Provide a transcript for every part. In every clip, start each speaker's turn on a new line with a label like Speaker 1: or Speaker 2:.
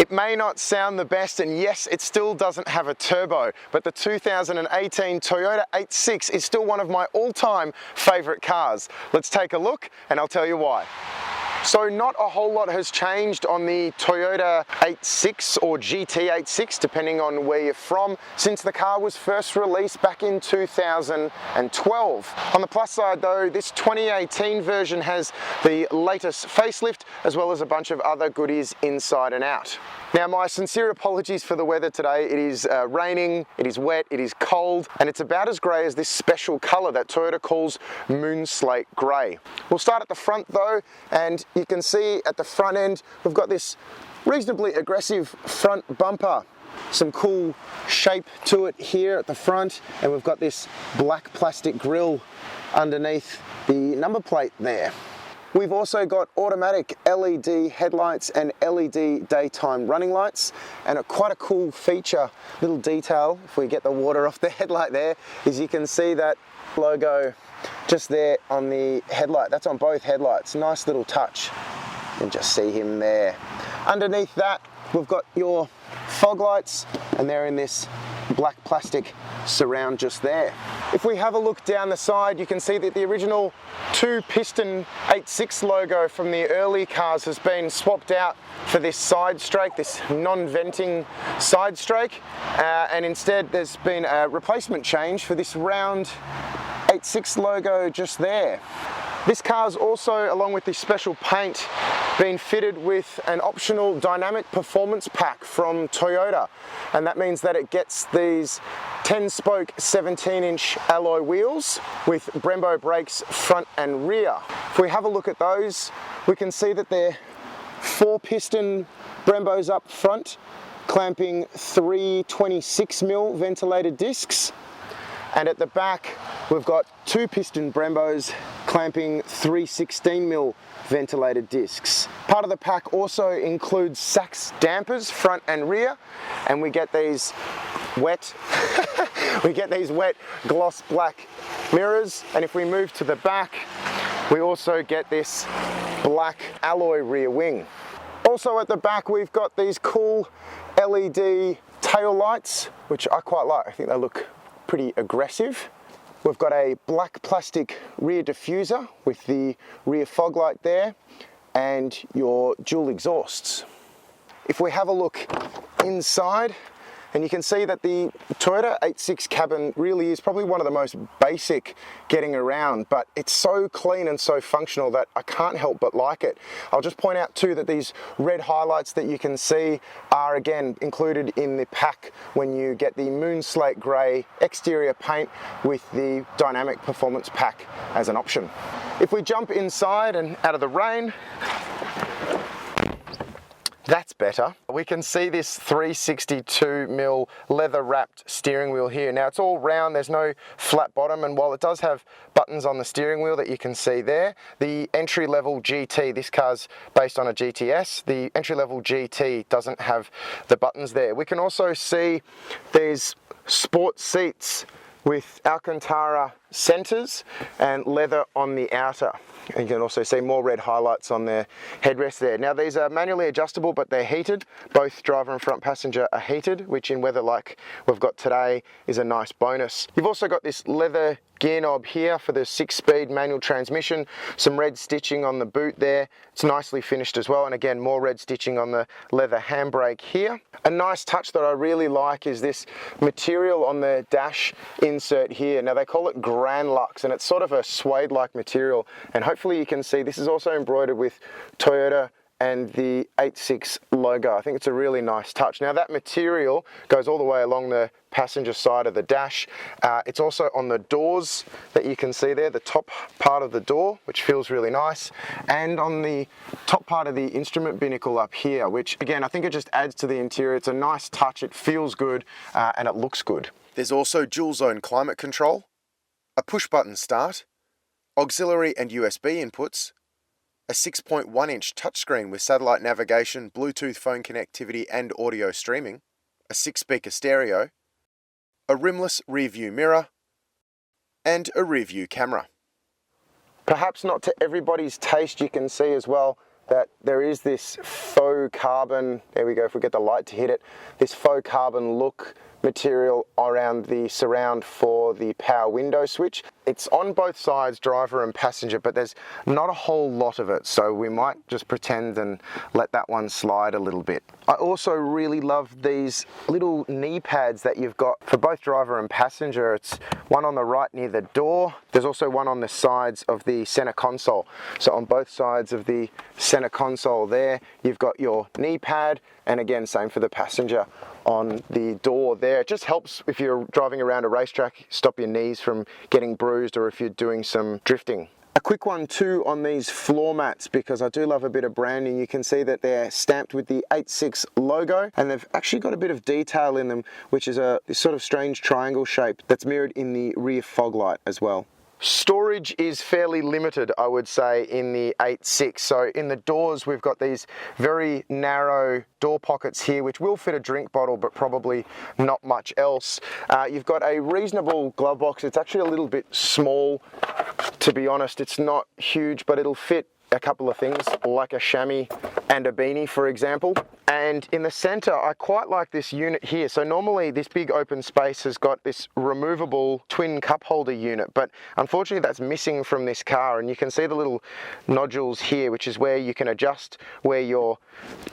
Speaker 1: It may not sound the best, and yes, it still doesn't have a turbo, but the 2018 Toyota 86 is still one of my all-time favorite cars. Let's take a look and I'll tell you why. So not a whole lot has changed on the Toyota 86 or GT86, depending on where you're from, since the car was first released back in 2012. On the plus side though, this 2018 version has the latest facelift, as well as a bunch of other goodies inside and out. Now, my sincere apologies for the weather today. It is raining, it is wet, it is cold, and it's about as grey as this special colour that Toyota calls moon slate grey. We'll start at the front though, and you can see at the front end, we've got this reasonably aggressive front bumper. Some cool shape to it here at the front, and we've got this black plastic grille underneath the number plate there. We've also got automatic LED headlights and LED daytime running lights, and quite a cool feature, little detail, if we get the water off the headlight there, is you can see that logo just there on the headlight. That's on both headlights. Nice little touch. You can just see him there. Underneath that, we've got your fog lights, and they're in this black plastic surround just there. If we have a look down the side, you can see that the original 2-piston 86 logo from the early cars has been swapped out for this side strake, this non-venting side strake, and instead there's been a replacement change for this round 86 logo just there. This car's also, along with this special paint, been fitted with an optional dynamic performance pack from Toyota, and that means that it gets these 10-spoke 17-inch alloy wheels with Brembo brakes front and rear. If we have a look at those, we can see that they're 4-piston Brembos up front, clamping 3 26mm ventilated discs, and at the back we've got 2-piston Brembos clamping 3 16mm ventilated discs. Part of the pack also includes Sachs dampers front and rear, and we get these wet gloss black mirrors, and if we move to the back, we also get this black alloy rear wing. Also at the back, we've got these cool LED tail lights, which I quite like. I think they look pretty aggressive. We've got a black plastic rear diffuser with the rear fog light there, and your dual exhausts. If we have a look inside, and you can see that the Toyota 86 cabin really is probably one of the most basic getting around, but it's so clean and so functional that I can't help but like it. I'll just point out too that these red highlights that you can see are again included in the pack when you get the moon slate grey exterior paint with the dynamic performance pack as an option. If we jump inside and out of the rain, that's better. We can see this 362mm leather wrapped steering wheel here. Now it's all round, there's no flat bottom, and while it does have buttons on the steering wheel that you can see there, the entry-level GT, this car's based on a GTS, the entry-level GT doesn't have the buttons there. We can also see these sport seats with Alcantara centers and leather on the outer. And you can also see more red highlights on the headrest there. Now these are manually adjustable, but they're heated. Both driver and front passenger are heated, which in weather like we've got today is a nice bonus. You've also got this leather gear knob here for the 6-speed manual transmission, some red stitching on the boot there. It's nicely finished as well, and again more red stitching on the leather handbrake here. A nice touch that I really like is this material on the dash insert here. Now they call it Grand Lux, and it's sort of a suede-like material, and hopefully you can see this is also embroidered with Toyota and the 86 logo. I think it's a really nice touch. Now that material goes all the way along the passenger side of the dash. It's also on the doors that you can see there, the top part of the door, which feels really nice, and on the top part of the instrument binnacle up here, which again, I think it just adds to the interior. It's a nice touch, it feels good, and it looks good.
Speaker 2: There's also dual zone climate control, a push button start, auxiliary and USB inputs, a 6.1-inch touchscreen with satellite navigation, Bluetooth phone connectivity and audio streaming, a 6-speaker stereo, a rimless rear-view mirror, and a rear-view camera.
Speaker 1: Perhaps not to everybody's taste, you can see as well, that there is this faux carbon, there we go, if we get the light to hit it, this faux carbon look material around the surround for the power window switch. It's on both sides, driver and passenger, but there's not a whole lot of it, so we might just pretend and let that one slide a little bit. I also really love these little knee pads that you've got for both driver and passenger. It's one on the right near the door. There's also one on the sides of the center console. So on both sides of the center console there, you've got your knee pad, and again, same for the passenger on the door there. It just helps if you're driving around a racetrack, stop your knees from getting bruised, or if you're doing some drifting. A quick one too on these floor mats, because I do love a bit of branding. You can see that they're stamped with the 86 logo, and they've actually got a bit of detail in them, which is this sort of strange triangle shape that's mirrored in the rear fog light as well. Storage is fairly limited, I would say, in the 8.6. So in the doors, we've got these very narrow door pockets here, which will fit a drink bottle, but probably not much else. You've got a reasonable glove box. It's actually a little bit small, to be honest. It's not huge, but it'll fit a couple of things like a chamois and a beanie, for example. And in the center, I quite like this unit here. So normally this big open space has got this removable twin cup holder unit, but unfortunately that's missing from this car. And you can see the little nodules here, which is where you can adjust where your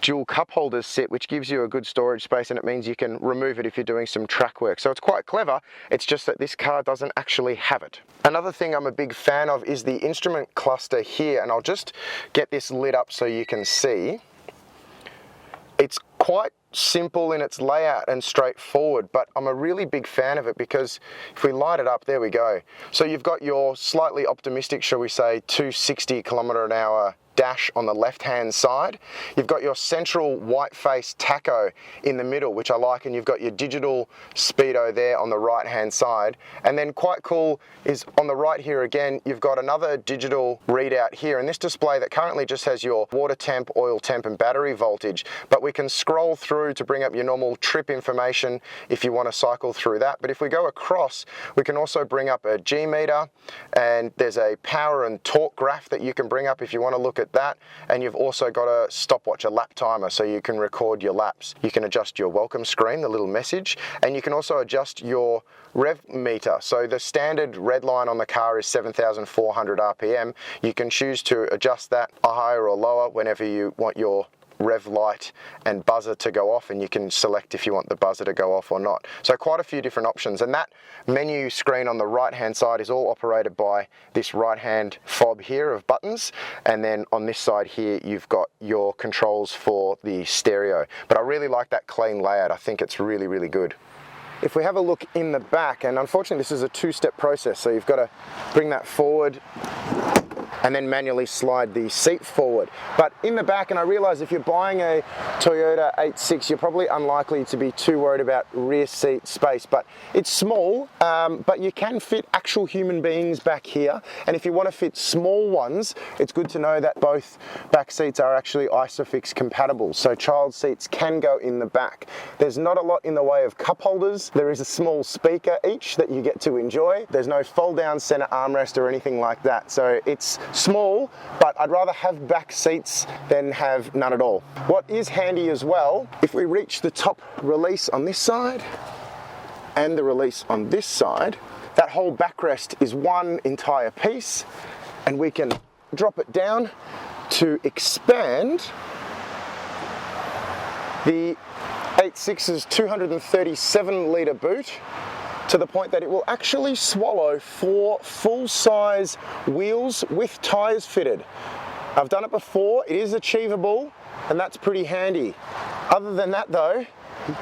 Speaker 1: dual cup holders sit, which gives you a good storage space, and it means you can remove it if you're doing some track work. So it's quite clever. It's just that this car doesn't actually have it. Another thing I'm a big fan of is the instrument cluster here, and I'll just get this lit up so you can see. It's quite simple in its layout and straightforward, but I'm a really big fan of it because if we light it up, there we go. So you've got your slightly optimistic, shall we say, 260 km/h dash on the left-hand side. You've got your central white face tacho in the middle, which I like, and you've got your digital speedo there on the right-hand side. And then quite cool is on the right here again, you've got another digital readout here, and this display that currently just has your water temp, oil temp, and battery voltage, but we can scroll through to bring up your normal trip information if you want to cycle through that. But if we go across, we can also bring up a G meter, and there's a power and torque graph that you can bring up if you want to look at that. And you've also got a stopwatch, a lap timer, so you can record your laps. You can adjust your welcome screen, the little message, and you can also adjust your rev meter. So the standard red line on the car is 7,400 RPM. You can choose to adjust that higher or lower whenever you want your rev light and buzzer to go off, and you can select if you want the buzzer to go off or not. So quite a few different options, and that menu screen on the right hand side is all operated by this right hand fob here of buttons, and then on this side here you've got your controls for the stereo. But I really like that clean layout. I think it's really, really good. If we have a look in the back, and unfortunately this is a two-step process, so you've got to bring that forward and then manually slide the seat forward. But in the back, and I realize if you're buying a Toyota 8.6, you're probably unlikely to be too worried about rear seat space, but it's small, but you can fit actual human beings back here. And if you want to fit small ones, it's good to know that both back seats are actually ISOFIX compatible, so child seats can go in the back. There's not a lot in the way of cup holders. There is a small speaker each that you get to enjoy. There's no fold down center armrest or anything like that, so it's small, but I'd rather have back seats than have none at all. What is handy as well, if we reach the top release on this side and the release on this side, that whole backrest is one entire piece, and we can drop it down to expand the 8.6's 237 litre boot to the point that it will actually swallow 4 full-size wheels with tyres fitted. I've done it before, it is achievable, and that's pretty handy. Other than that though,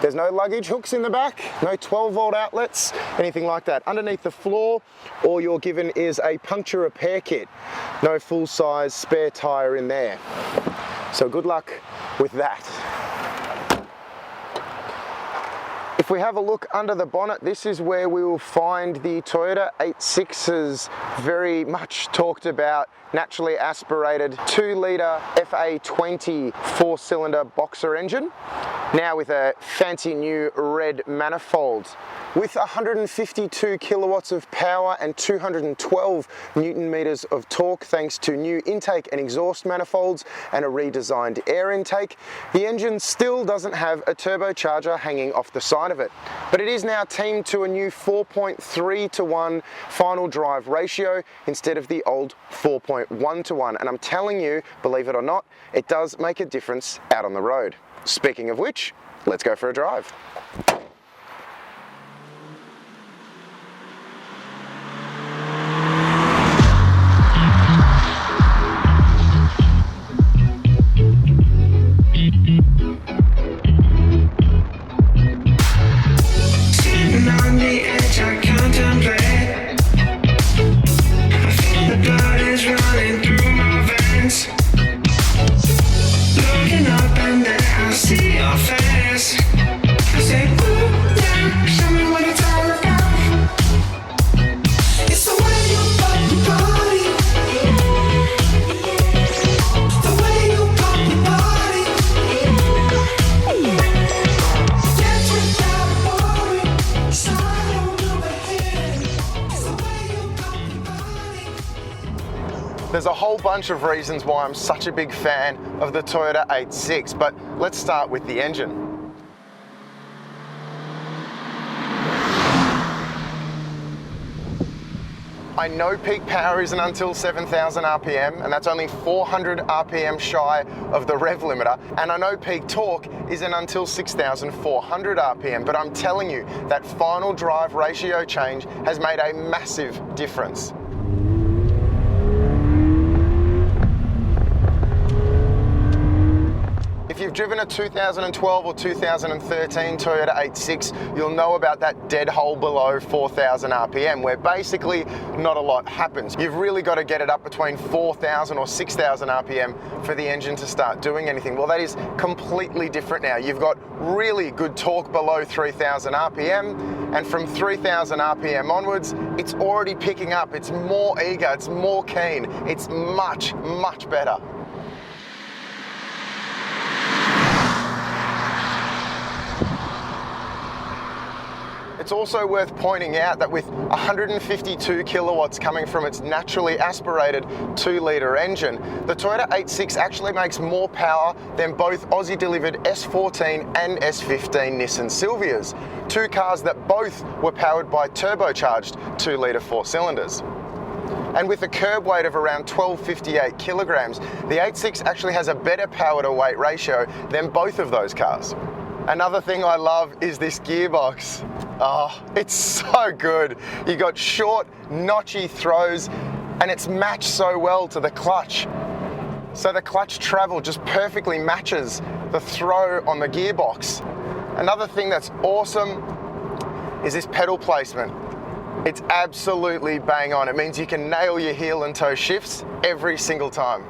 Speaker 1: there's no luggage hooks in the back, no 12-volt outlets, anything like that. Underneath the floor, all you're given is a puncture repair kit. No full-size spare tyre in there. So good luck with that. If we have a look under the bonnet, this is where we will find the Toyota 8.6's very much talked about naturally aspirated 2-litre FA20 4-cylinder boxer engine. Now with a fancy new red manifold with 152 kilowatts of power and 212 Newton meters of torque thanks to new intake and exhaust manifolds and a redesigned air intake. The engine still doesn't have a turbocharger hanging off the side of it, but it is now teamed to a new 4.3:1 final drive ratio instead of the old 4.1:1, and I'm telling you, believe it or not, it does make a difference out on the road. Speaking of which, let's go for a drive.
Speaker 3: Sitting on the edge, I contemplate. I feel the blood is running through my veins. Looking up and there, I see your face. I say, ooh, yeah, show me what it's all about. It's the way you pop your body. The way you pop your body. Dance without worry. Slide on over here. It's the way you pop your body.
Speaker 1: There's a whole bunch of reasons why I'm such a big fan of the Toyota 86, but let's start with the engine. I know peak power isn't until 7,000 RPM, and that's only 400 RPM shy of the rev limiter, and I know peak torque isn't until 6,400 RPM, but I'm telling you, that final drive ratio change has made a massive difference. If you've driven a 2012 or 2013 Toyota 86, you'll know about that dead hole below 4,000 RPM, where basically not a lot happens. You've really got to get it up between 4,000 or 6,000 RPM for the engine to start doing anything. Well, that is completely different now. You've got really good torque below 3,000 RPM, and from 3,000 RPM onwards, it's already picking up. It's more eager, it's more keen, it's much, much better. It's also worth pointing out that with 152 kilowatts coming from its naturally aspirated 2-litre engine, the Toyota 86 actually makes more power than both Aussie-delivered S14 and S15 Nissan Silvias, two cars that both were powered by turbocharged 2-litre 4-cylinders. And with a curb weight of around 1258 kilograms, the 86 actually has a better power to weight ratio than both of those cars. Another thing I love is this gearbox. Oh, it's so good. You got short, notchy throws, and it's matched so well to the clutch. So the clutch travel just perfectly matches the throw on the gearbox. Another thing that's awesome is this pedal placement. It's absolutely bang on. It means you can nail your heel and toe shifts every single time.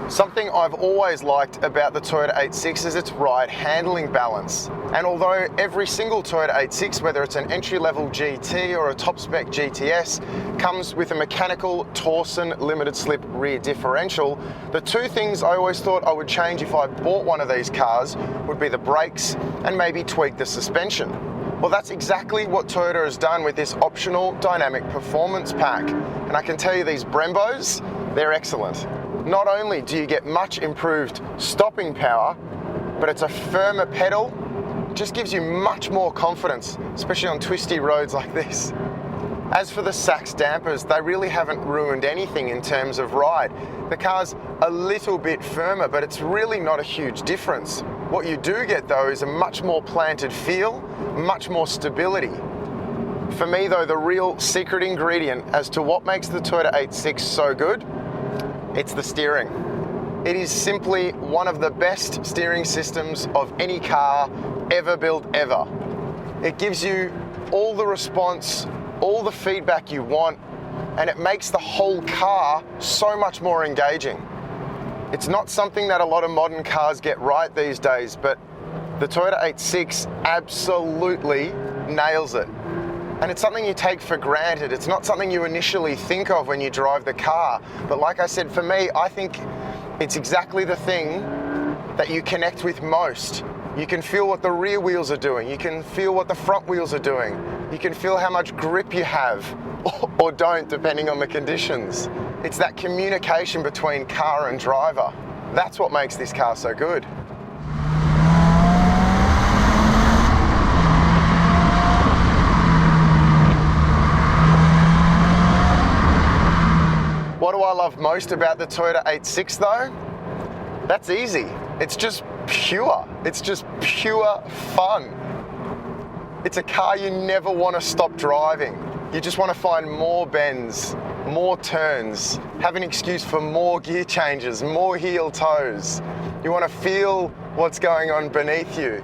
Speaker 1: Something I've always liked about the Toyota 86 is its ride handling balance. And although every single Toyota 86, whether it's an entry-level GT or a top-spec GTS, comes with a mechanical Torsen limited slip rear differential, the two things I always thought I would change if I bought one of these cars would be the brakes and maybe tweak the suspension. Well, that's exactly what Toyota has done with this optional dynamic performance pack. And I can tell you these Brembos, they're excellent. Not only do you get much improved stopping power, but it's a firmer pedal. It just gives you much more confidence, especially on twisty roads like this. As for the Sachs dampers, they really haven't ruined anything in terms of ride. The car's a little bit firmer, but it's really not a huge difference. What you do get though is a much more planted feel, much more stability. For me though, the real secret ingredient as to what makes the Toyota 86 so good, it's the steering. It is simply one of the best steering systems of any car ever built ever. It gives you all the response, all the feedback you want, and it makes the whole car so much more engaging. It's not something that a lot of modern cars get right these days, but the Toyota 86 absolutely nails it. And it's something you take for granted. It's not something you initially think of when you drive the car. But like I said, for me, I think it's exactly the thing that you connect with most. You can feel what the rear wheels are doing. You can feel what the front wheels are doing. You can feel how much grip you have or don't, depending on the conditions. It's that communication between car and driver. That's what makes this car so good. What do I love most about the Toyota 86 though? That's easy. It's just pure. It's just pure fun. It's a car you never want to stop driving. You just want to find more bends, more turns, have an excuse for more gear changes, more heel toes. You want to feel what's going on beneath you.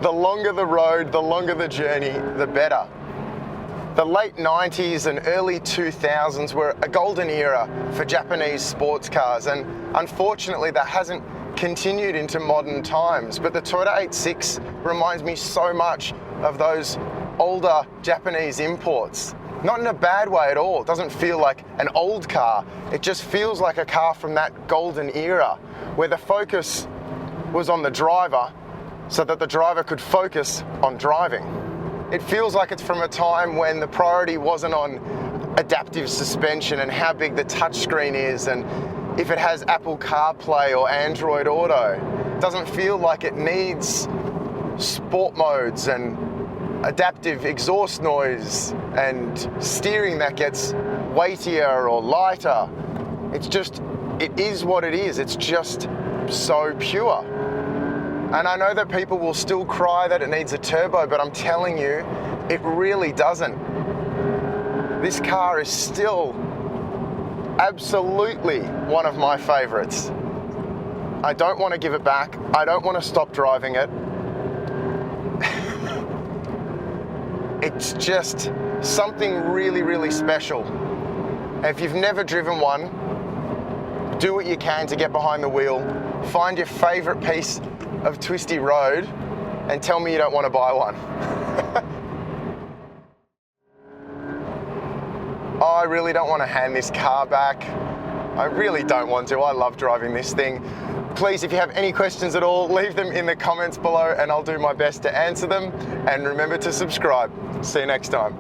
Speaker 1: The longer the road, the longer the journey, the better. The late 90s and early 2000s were a golden era for Japanese sports cars, and unfortunately that hasn't continued into modern times. But the Toyota 86 reminds me so much of those older Japanese imports. Not in a bad way at all. It doesn't feel like an old car. It just feels like a car from that golden era where the focus was on the driver so that the driver could focus on driving. It feels like it's from a time when the priority wasn't on adaptive suspension and how big the touchscreen is and if it has Apple CarPlay or Android Auto. It doesn't feel like it needs sport modes and adaptive exhaust noise and steering that gets weightier or lighter. It's just, it is what it is. It's just so pure. And I know that people will still cry that it needs a turbo, but I'm telling you, it really doesn't. This car is still absolutely one of my favorites. I don't want to give it back. I don't want to stop driving it. It's just something really, really special. If you've never driven one, do what you can to get behind the wheel, find your favorite piece of twisty road and tell me you don't want to buy one. Oh, I really don't want to hand this car back. I really don't want to. I love driving this thing. Please, if you have any questions at all, leave them in the comments below and I'll do my best to answer them. And remember to subscribe. See you next time.